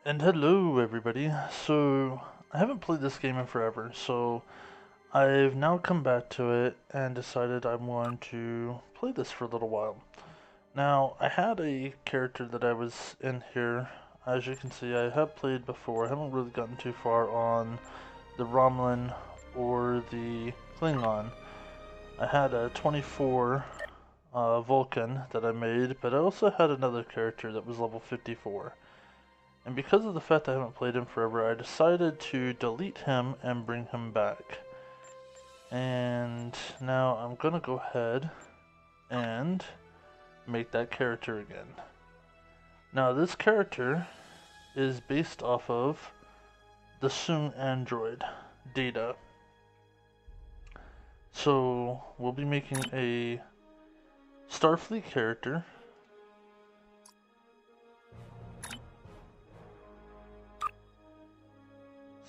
And hello everybody. So I haven't played this game in forever, so I've now come back to it and decided I'm going to play this for a little while. Now I had a character that I was in here. As you can see, I have played before. I haven't really gotten too far on the Romulan or the Klingon. I had a 24 Vulcan that I made, but I also had another character that was level 54. And because of the fact I haven't played him forever, I decided to delete him and bring him back. And now I'm gonna go ahead and make that character again. Now this character is based off of the Soong android, Data. So we'll be making a Starfleet character.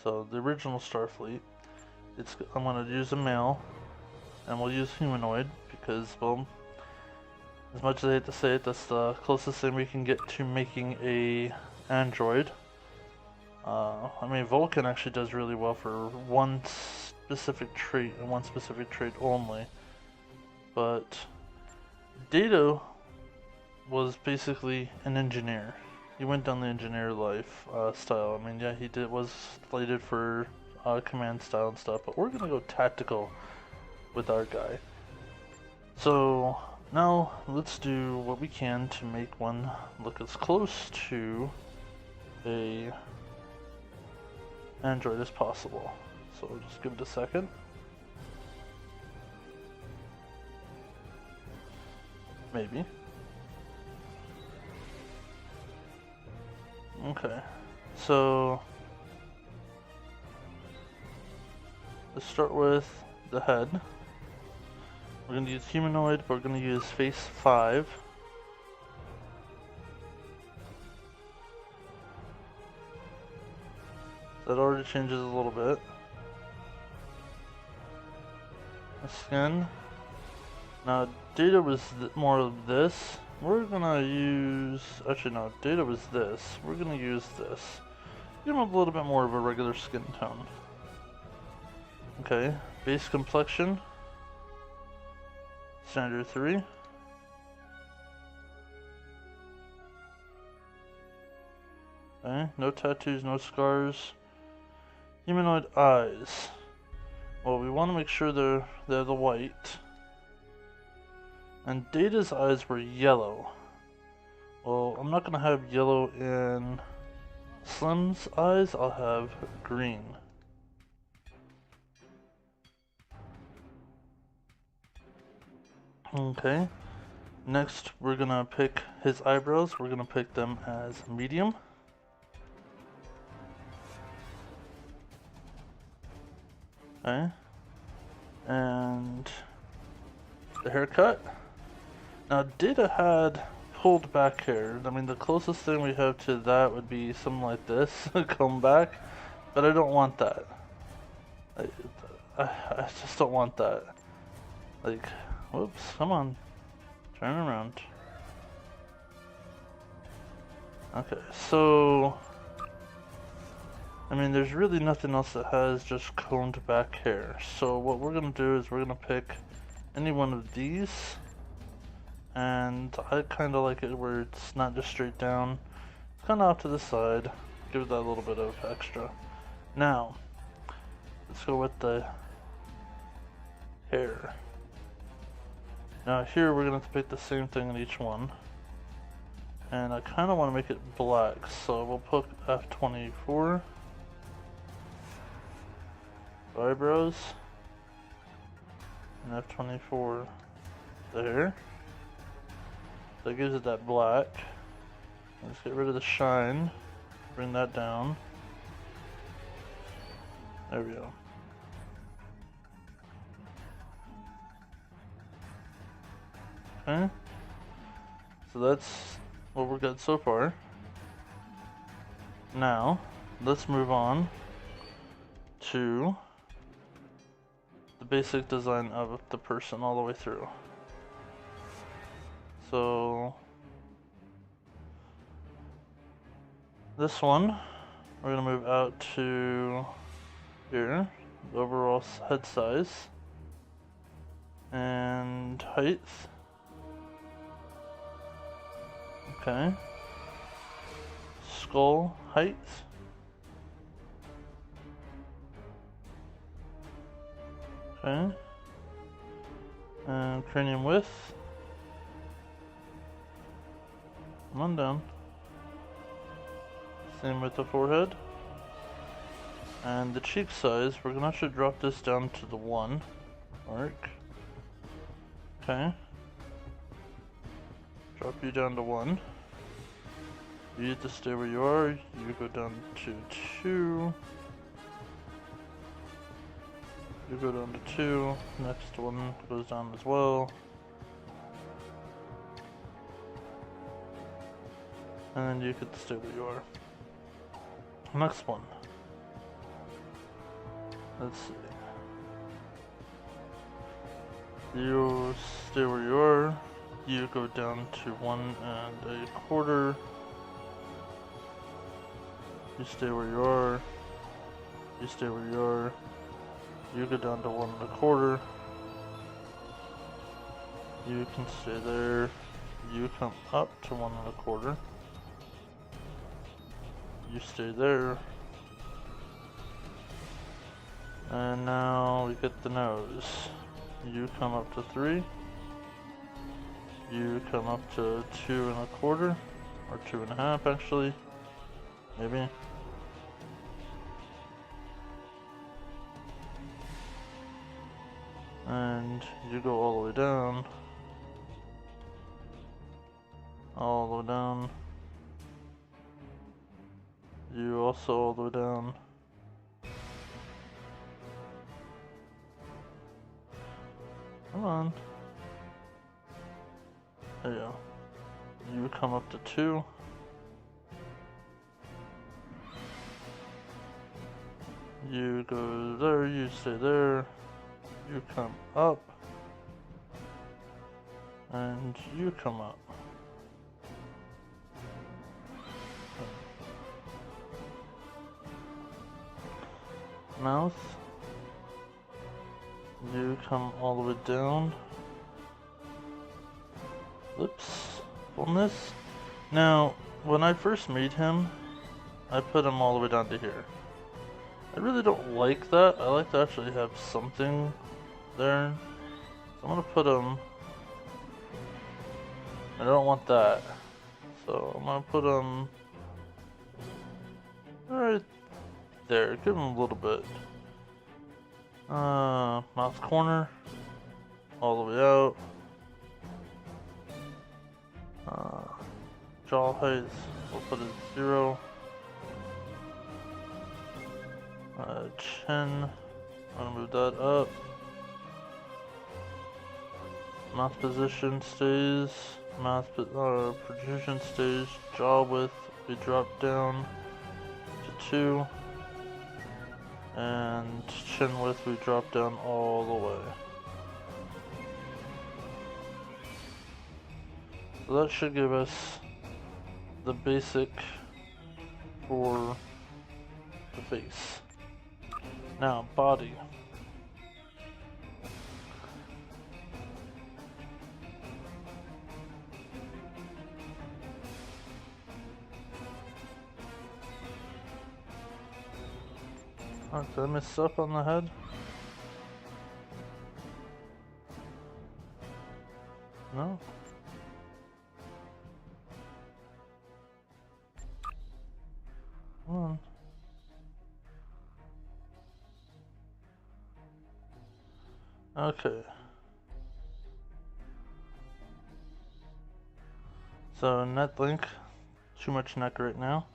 So the original Starfleet. I'm going to use a male, and we'll use humanoid because, well, as much as I hate to say it, that's the closest thing we can get to making a android. I mean, Vulcan actually does really well for one specific trait and one specific trait only, but Data was basically an engineer. He went down the engineer life style. I mean, yeah, was slated for command style and stuff, but we're gonna go tactical with our guy. So now let's do what we can to make one look as close to a android as possible. So just give it a second. Maybe. Okay, so let's start with the head. We're going to use humanoid, but we're going to use face 5. That already changes a little bit. The skin. Now, Data was more of this. We're gonna use, actually no, Data was this. We're gonna use this. Give him a little bit more of a regular skin tone. Okay, base complexion. Standard 3. Okay, no tattoos, no scars. Humanoid eyes. Well, we want to make sure they're the white. And Data's eyes were yellow. Well, I'm not gonna have yellow in Slim's eyes, I'll have green. Okay. Next, we're gonna pick his eyebrows. We're gonna pick them as medium. Okay. And the haircut. Now, Data had pulled back hair. I mean, the closest thing we have to that would be something like this, comb back, but I don't want that. I just don't want that. Like, whoops, come on. Turn around. Okay, so I mean, there's really nothing else that has just combed back hair. So what we're gonna do is we're gonna pick any one of these. And I kind of like it where it's not just straight down. It's kind of off to the side. Give it that little bit of extra. Now, let's go with the hair. Now here we're going to pick the same thing in each one. And I kind of want to make it black. So we'll put F24. Eyebrows. And F24 there. That gives it that black. Let's get rid of the shine. Bring that down. There we go. Okay. So that's what we're good so far. Now, let's move on to the basic design of the person all the way through. So This one, we're gonna move out to here, the overall head size and height. Okay. Skull height. Okay. And cranium width. Come on down. Same with the forehead. And the cheek size, we're gonna actually drop this down to the 1 mark. Okay. Drop you down to 1. You need to stay where you are. You go down to 2. You go down to 2. Next one goes down as well. And you could stay where you are. Next one. Let's see. You stay where you are. You go down to 1 1/4. You stay where you are. You stay where you are. You go down to 1 1/4. You can stay there. You come up to 1 1/4. You stay there. And now we get the nose. You come up to 3. You come up to 2 1/4. Or 2 1/2 actually. Maybe. And you go all the way down. All the way down. You also all the way down. Come on. There you go. You come up to 2. You go there, you stay there. You come up. And you come up. Mouth. You come all the way down. Lips. Fullness. Now, when I first made him, I put him all the way down to here. I really don't like that. I like to actually have something there. So I'm gonna put him. I don't want that. So I'm gonna put him right there. Give him a little bit. Mouth corner. All the way out. Jaw height. We'll put it 0. Chin. I'm gonna move that up. Mouth position stays. Mouth protrusion stays. Jaw width we drop down to 2. And chin width we drop down all the way. So that should give us the basic for the face. Now, body. Oh, did I mess up on the head? No? Come on. Okay. So net length, too much neck right now.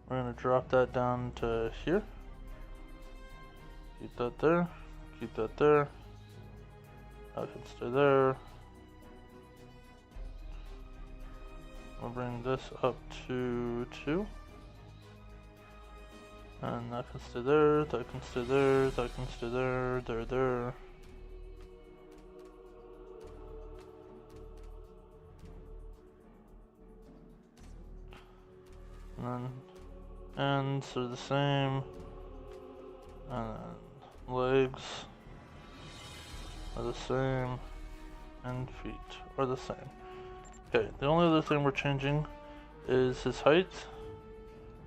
We're gonna drop that down to here. Keep that there. Keep that there. That can stay there. We'll bring this up to 2. And that can stay there, that can stay there, that can stay there, there. And then Hands are the same, and legs are the same, and feet are the same. Okay, the only other thing we're changing is his height.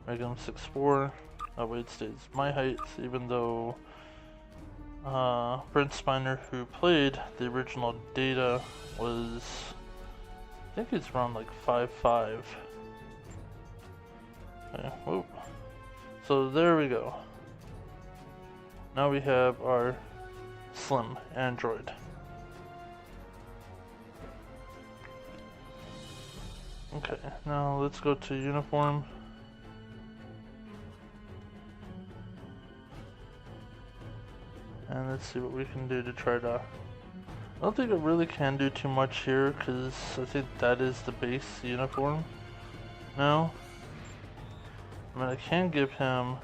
Make him 6'4". That way it stays my height, even though Brent Spiner, who played the original Data, was, I think he's around like 5'5". Okay, whoop. So there we go. Now we have our Slim android. Okay, now let's go to uniform. And let's see what we can do to try to... I don't think I really can do too much here, because I think that is the base uniform now. I mean, I can give him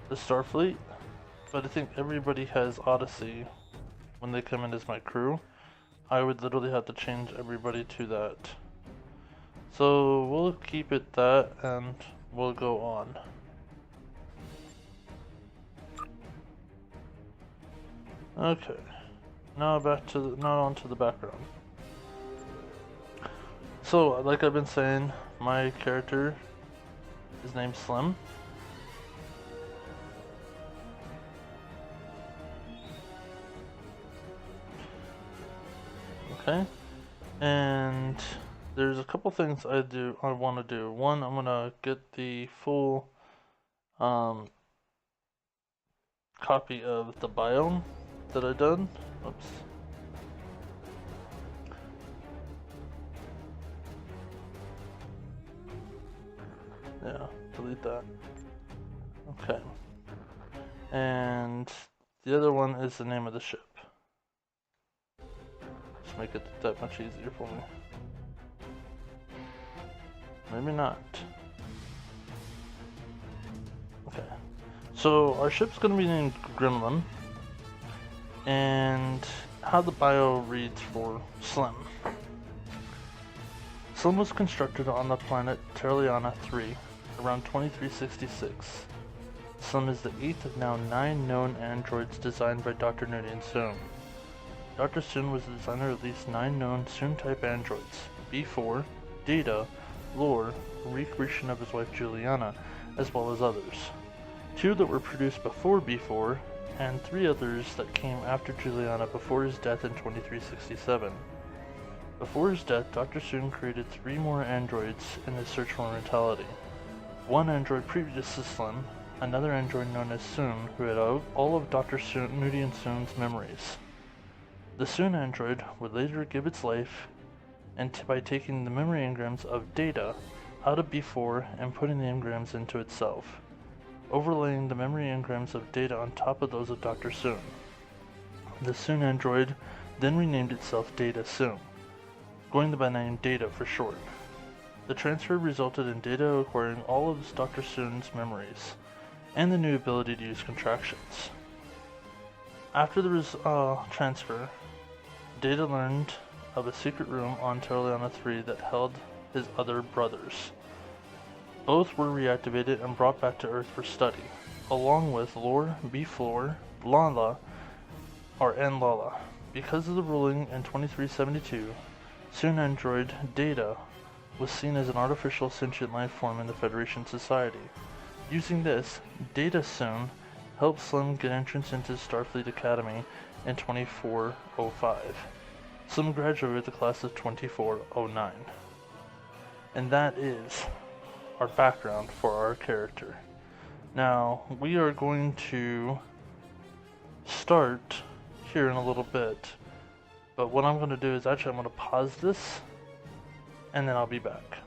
the Starfleet, but I think everybody has Odyssey when they come in as my crew. I would literally have to change everybody to that. So we'll keep it that, and we'll go on. Okay, now onto the background. So, like I've been saying, my character is named Slim. Okay, and there's a couple things I want to do. One, I'm gonna get the full copy of the biome that I done. Oops. Yeah, delete that. Okay. And the other one is the name of the ship. Just make it that much easier for me. Maybe not. Okay. So our ship's gonna be named Gremlin. And how the bio reads for Slim. Slim was constructed on the planet Terraliana 3 around 2366. Slim is the 8th of now 9 known androids designed by Dr. Nudian Soon. Dr. Soon was the designer of at least 9 known Soon-type androids: B4, Data, Lore, a recreation of his wife Juliana, as well as others. 2 that were produced before B4, and 3 others that came after Juliana before his death in 2367. Before his death, Dr. Soon created 3 more androids in his search for immortality. 1 android previous to Slim, another android known as Soon, who had all of Dr. Nudian Soon's memories. The Soon android would later give its life by taking the memory engrams of Data out of B4 and putting the engrams into itself, overlaying the memory engrams of Data on top of those of Dr. Soon. The Soon android then renamed itself Data Soon, going by the name Data for short. The transfer resulted in Data acquiring all of Dr. Soon's memories, and the new ability to use contractions. After the transfer, Data learned of a secret room on Terraliana 3 that held his other brothers. Both were reactivated and brought back to Earth for study, along with Lore, B4, Lala. Because of the ruling in 2372, Soon android Data was seen as an artificial sentient life form in the Federation Society. Using this, Data Soon helped Slim get entrance into Starfleet Academy in 2405. Slim graduated with the class of 2409. And that is our background for our character. Now, we are going to start here in a little bit, but what I'm going to do is I'm going to pause this, and then I'll be back.